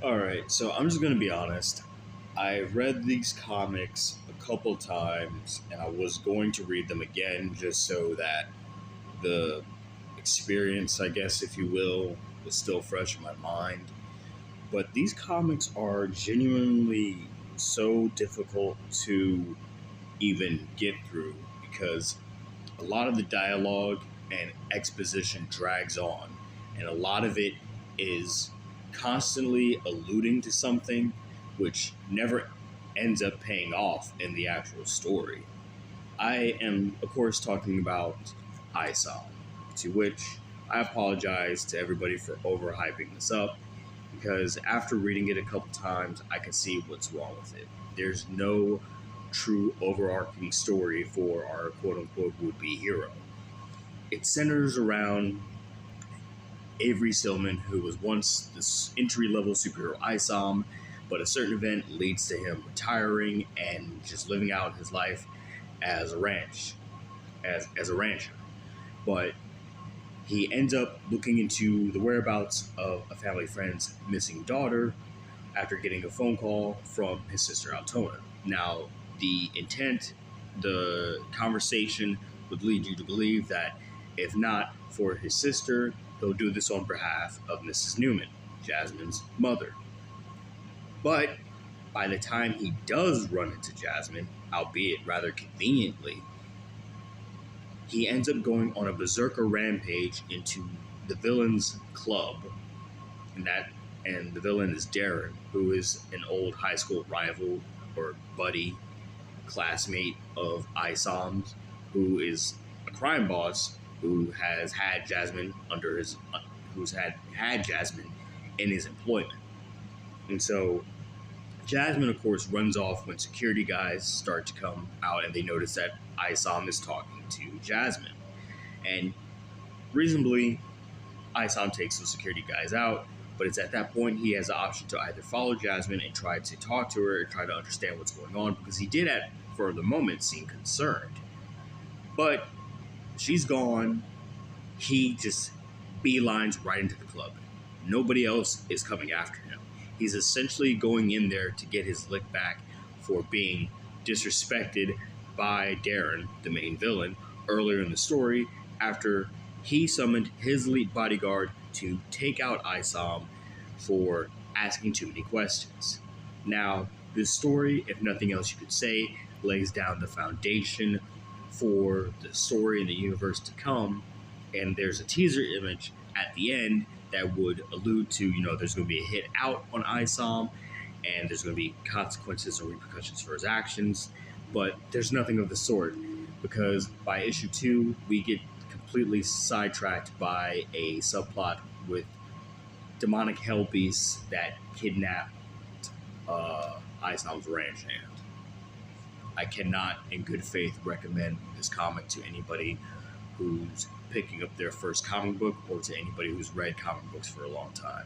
Alright, so I'm just gonna be honest. I read these comics a couple times and I was going to read them again just so that the experience, I guess, if you will, was still fresh in my mind. But these comics are genuinely so difficult to even get through because a lot of the dialogue and exposition drags on, and a lot of it is constantly alluding to something which never ends up paying off in the actual story. I am, of course, talking about Isom, to which I apologize to everybody for overhyping this up because after reading it a couple times, I can see what's wrong with it. There's no true overarching story for our quote unquote would be hero. It centers around Avery Stillman, who was once this entry level superhero Isom, but a certain event leads to him retiring and just living out his life as a as a rancher. But he ends up looking into the whereabouts of a family friend's missing daughter after getting a phone call from his sister Altona. Now, the intent, the conversation would lead you to believe that if not for his sister, he'll do this on behalf of Mrs. Newman, Jasmine's mother. But by the time he does run into Jasmine, albeit rather conveniently, he ends up going on a berserker rampage into the villain's club, and the villain is Darren, who is an old high school rival or buddy, classmate of Isom's, who is a crime boss who has had Jasmine under his, who's had Jasmine in his employment, and so Jasmine, of course, runs off when security guys start to come out and they notice that Isom is talking to Jasmine. And reasonably, Isom takes the security guys out, but it's at that point he has the option to either follow Jasmine and try to talk to her and try to understand what's going on, because he did for the moment, seem concerned. But she's gone. He just beelines right into the club. Nobody else is coming after him. He's essentially going in there to get his lick back for being disrespected by Darren, the main villain, earlier in the story after he summoned his elite bodyguard to take out Isom for asking too many questions. Now, this story, if nothing else you could say, lays down the foundation for the story and the universe to come, and there's a teaser image at the end that would allude to, there's going to be a hit out on Isom, and there's going to be consequences or repercussions for his actions. But there's nothing of the sort, because by issue 2, we get completely sidetracked by a subplot with demonic hell beasts that kidnapped Isom's ranch hand. I cannot, in good faith, recommend this comic to anybody who's picking up their first comic book or to anybody who's read comic books for a long time.